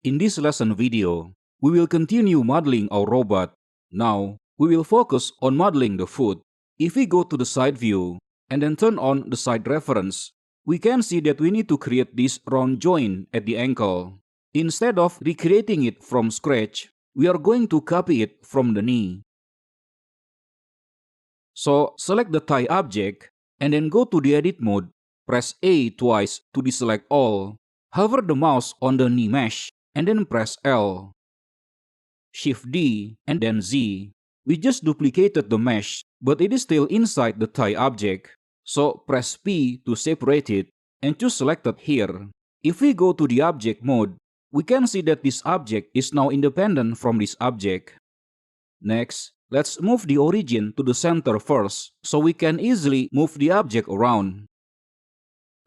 In this lesson video, we will continue modeling our robot. Now, we will focus on modeling the foot. If we go to the side view and then turn on the side reference, we can see that we need to create this round joint at the ankle. Instead of recreating it from scratch, we are going to copy it from the knee. So, select the thigh object and then go to the edit mode. Press A twice to deselect all. Hover the mouse on the knee mesh and then press L. Shift D and then Z. We just duplicated the mesh, but it is still inside the thigh object. So press P to separate it and choose selected here. If we go to the object mode, we can see that this object is now independent from this object. Next, let's move the origin to the center first, so we can easily move the object around.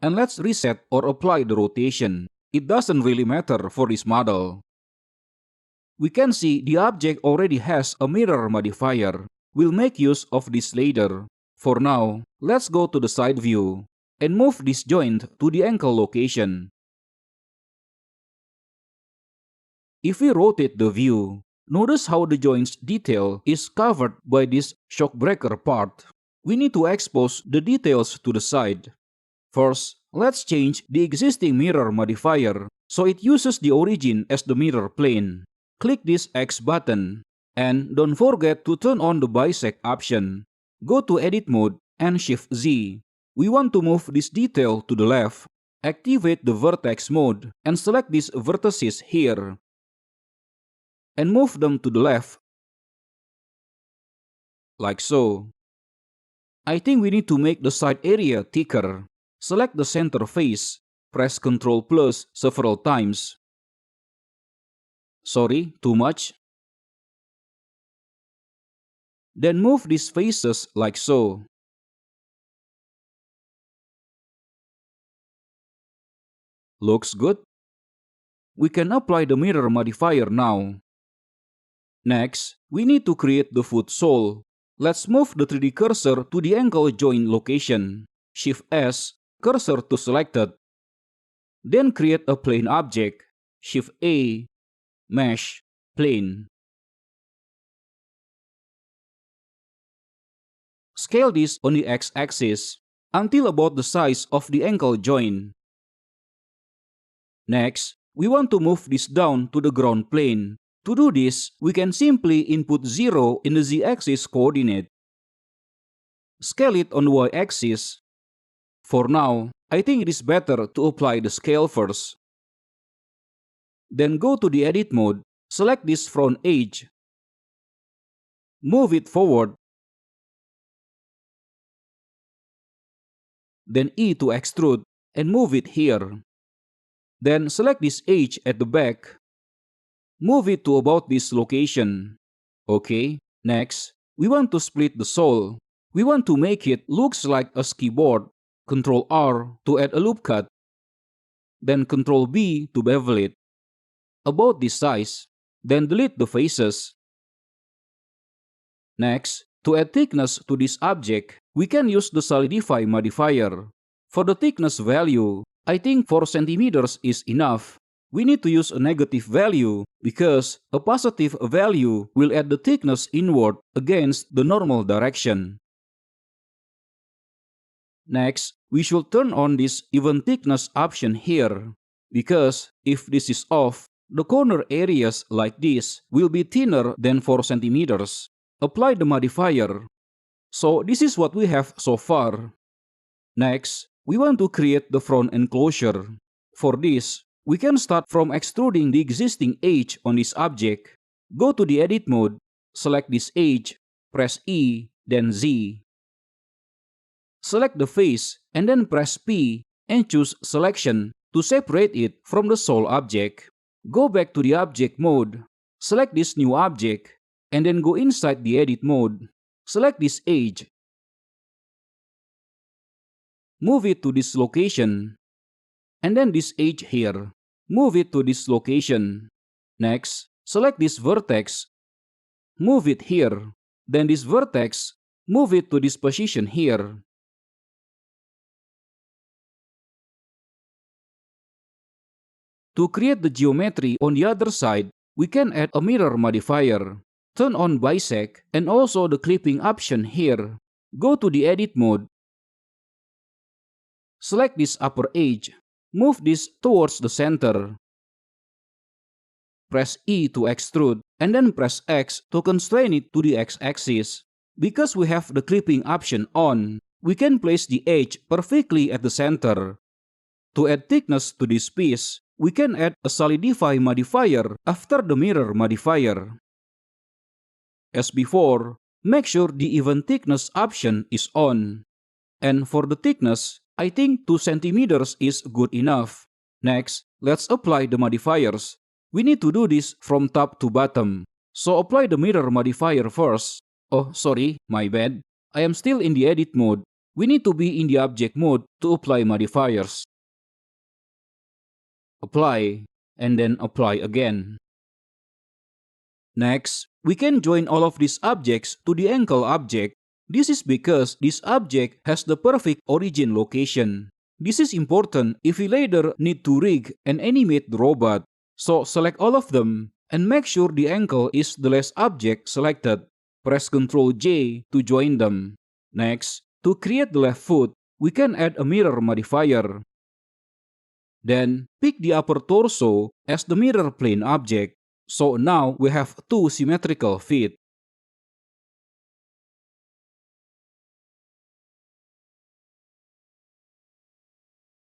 And let's reset or apply the rotation. It doesn't really matter for this model. We can see the object already has a mirror modifier. We'll make use of this later. For now, let's go to the side view and move this joint to the ankle location. If we rotate the view, notice how the joint's detail is covered by this shockbreaker part. We need to expose the details to the side. First, let's change the existing mirror modifier so it uses the origin as the mirror plane. Click this X button and don't forget to turn on the bisect option. Go to edit mode and Shift Z. We want to move this detail to the left. Activate the vertex mode and select these vertices here and move them to the left, like so. I think we need to make the side area thicker. Select the center face. Press Ctrl+ several times. Sorry, too much. Then move these faces like so. Looks good. We can apply the mirror modifier now. Next, we need to create the foot sole. Let's move the 3D cursor to the ankle joint location. Shift S, cursor to selected. Then create a plane object. Shift A, Mesh, Plane. Scale this on the X-axis until about the size of the ankle joint. Next, we want to move this down to the ground plane. To do this, we can simply input 0 in the Z-axis coordinate. Scale it on the Y-axis. For now, I think it is better to apply the scale first. Then go to the edit mode, select this front edge. Move it forward. Then E to extrude and move it here. Then select this edge at the back. Move it to about this location. Okay, next, we want to split the sole. We want to make it looks like a ski board. Ctrl R to add a loop cut. Then Ctrl B to bevel it. About this size. Then delete the faces. Next, to add thickness to this object, we can use the solidify modifier. For the thickness value, I think 4 cm is enough. We need to use a negative value because a positive value will add the thickness inward against the normal direction. Next, we should turn on this even thickness option here, because if this is off, the corner areas like this will be thinner than 4 cm. Apply the modifier. So this is what we have so far. Next, we want to create the front enclosure. For this, we can start from extruding the existing edge on this object. Go to the edit mode, select this edge, press E, then Z. Select the face and then press P and choose selection to separate it from the sole object. Go back to the object mode, select this new object, and then go inside the edit mode. Select this edge. Move it to this location. And then this edge here. Move it to this location. Next, select this vertex. Move it here. Then this vertex, move it to this position here. To create the geometry on the other side, we can add a mirror modifier. Turn on bisect and also the clipping option here. Go to the edit mode. Select this upper edge. Move this towards the center. Press E to extrude and then press X to constrain it to the X-axis. Because we have the clipping option on, we can place the edge perfectly at the center. To add thickness to this piece, we can add a solidify modifier after the mirror modifier. As before, make sure the even thickness option is on. And for the thickness, I think 2 cm is good enough. Next, let's apply the modifiers. We need to do this from top to bottom. So apply the mirror modifier first. Oh, sorry, my bad. I am still in the edit mode. We need to be in the object mode to apply modifiers. Apply, and then apply again. Next, we can join all of these objects to the ankle object. This is because this object has the perfect origin location. This is important if we later need to rig and animate the robot. So select all of them and make sure the ankle is the last object selected. Press Ctrl J to join them. Next, to create the left foot, we can add a mirror modifier. Then, pick the upper torso as the mirror plane object. So now we have 2 symmetrical feet.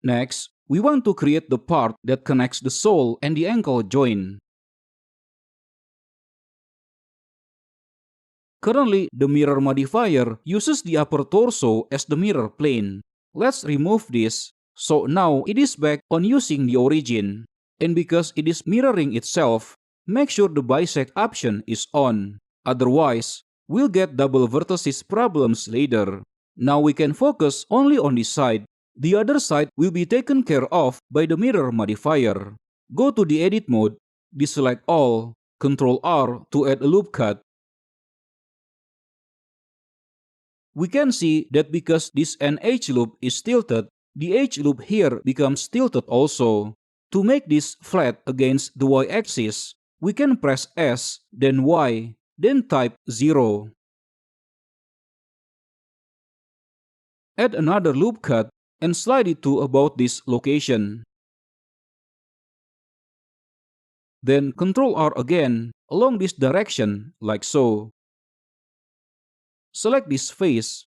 Next, we want to create the part that connects the sole and the ankle joint. Currently, the mirror modifier uses the upper torso as the mirror plane. Let's remove this. So now it is back on using the origin. And because it is mirroring itself, make sure the bisect option is on. Otherwise, we'll get double vertices problems later. Now we can focus only on this side. The other side will be taken care of by the mirror modifier. Go to the edit mode, deselect all, Ctrl R to add a loop cut. We can see that because this end edge loop is tilted, the edge loop here becomes tilted also. To make this flat against the y-axis, we can press S, then Y, then type 0. Add another loop cut and slide it to about this location. Then Ctrl R again along this direction, like so. Select this face.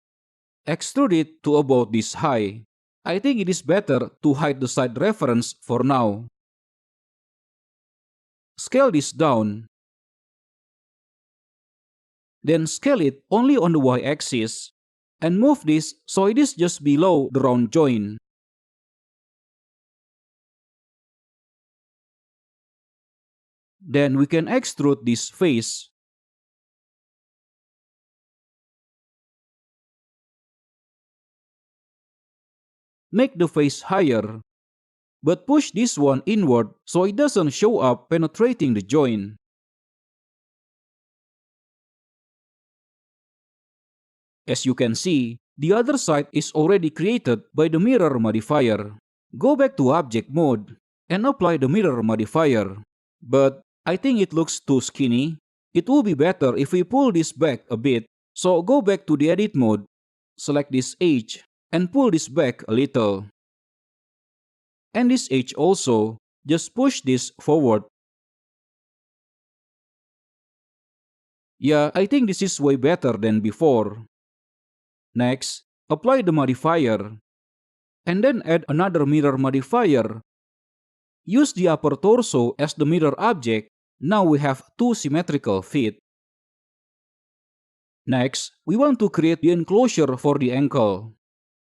Extrude it to about this high. I think it is better to hide the side reference for now. Scale this down. Then scale it only on the y-axis. And move this so it is just below the round joint. Then we can extrude this face. Make the face higher, but push this one inward so it doesn't show up penetrating the joint. As you can see, the other side is already created by the mirror modifier. Go back to object mode and apply the mirror modifier. But I think it looks too skinny. It will be better if we pull this back a bit. So go back to the edit mode, select this edge, and pull this back a little. And this edge also, just push this forward. Yeah, I think this is way better than before. Next, apply the modifier. And then add another mirror modifier. Use the upper torso as the mirror object. Now we have 2 symmetrical feet. Next, we want to create the enclosure for the ankle.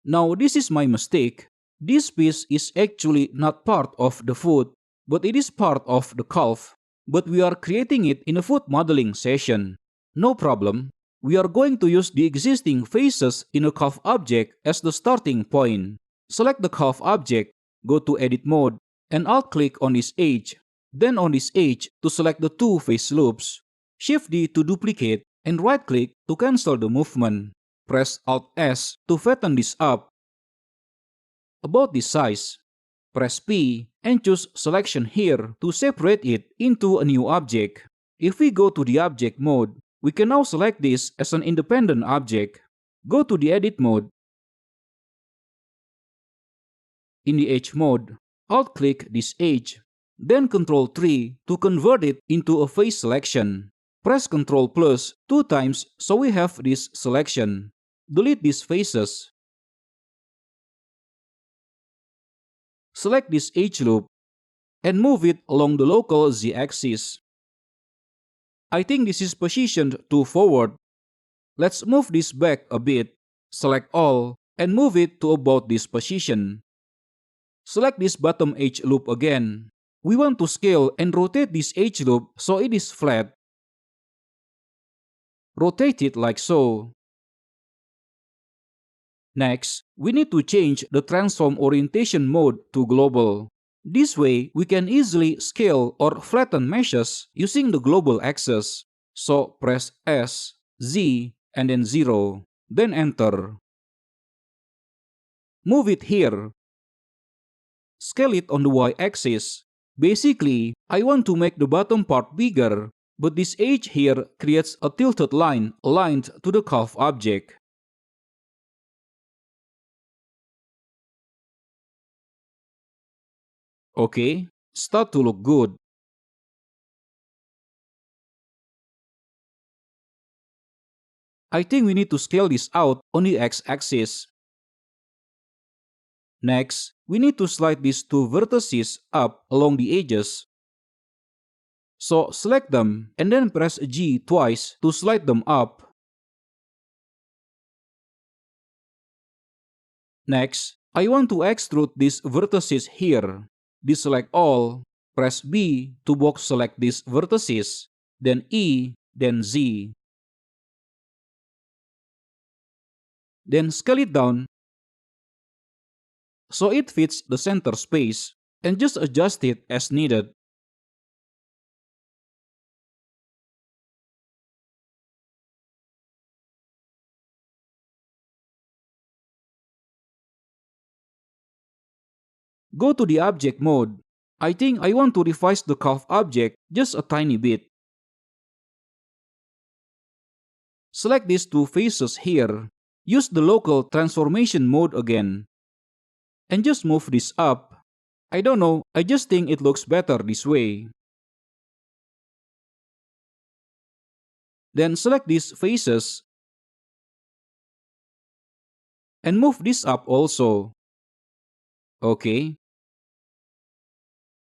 Now this is my mistake. This piece is actually not part of the foot, but it is part of the calf. But we are creating it in a foot modeling session. No problem. We are going to use the existing faces in a calf object as the starting point. Select the calf object, go to edit mode, and alt-click on this edge. Then on this edge to select the 2 face loops. Shift D to duplicate and right-click to cancel the movement. Press Alt-S to fatten this up. About this size. Press P and choose Selection here to separate it into a new object. If we go to the object mode, we can now select this as an independent object. Go to the Edit mode. In the Edge mode, alt-click this edge, then Ctrl-3 to convert it into a face selection. Press Ctrl+ 2 times so we have this selection. Delete these faces. Select this edge loop and move it along the local z-axis. I think this is positioned too forward. Let's move this back a bit. Select all and move it to about this position. Select this bottom edge loop again. We want to scale and rotate this edge loop so it is flat. Rotate it like so. Next, we need to change the transform orientation mode to global. This way, we can easily scale or flatten meshes using the global axis. So press S, Z, and then 0. Then enter. Move it here. Scale it on the y-axis. Basically, I want to make the bottom part bigger, but this edge here creates a tilted line aligned to the curve object. Okay, start to look good. I think we need to scale this out on the x-axis. Next, we need to slide these two vertices up along the edges. So select them and then press G twice to slide them up. Next, I want to extrude these vertices here. Deselect all, press B to box select these vertices, then E, then Z. Then scale it down so it fits the center space and just adjust it as needed. Go to the object mode. I think I want to revise the curve object just a tiny bit. Select these two faces here. Use the local transformation mode again. And just move this up. I don't know, I just think it looks better this way. Then select these faces. And move this up also. Okay.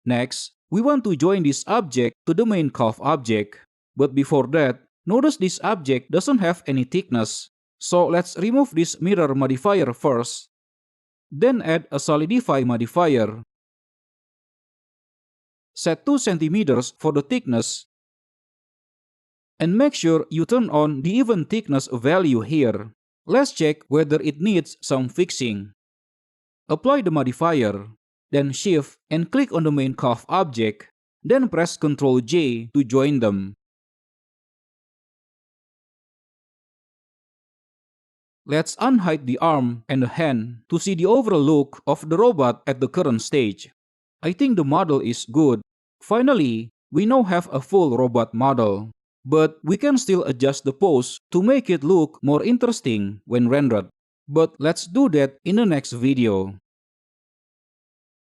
Next, we want to join this object to the main curve object. But before that, notice this object doesn't have any thickness. So let's remove this mirror modifier first. Then add a solidify modifier. Set 2 cm for the thickness. And make sure you turn on the even thickness value here. Let's check whether it needs some fixing. Apply the modifier. Then shift and click on the main curve object. Then press Ctrl J to join them. Let's unhide the arm and the hand to see the overall look of the robot at the current stage. I think the model is good. Finally, we now have a full robot model. But we can still adjust the pose to make it look more interesting when rendered. But let's do that in the next video.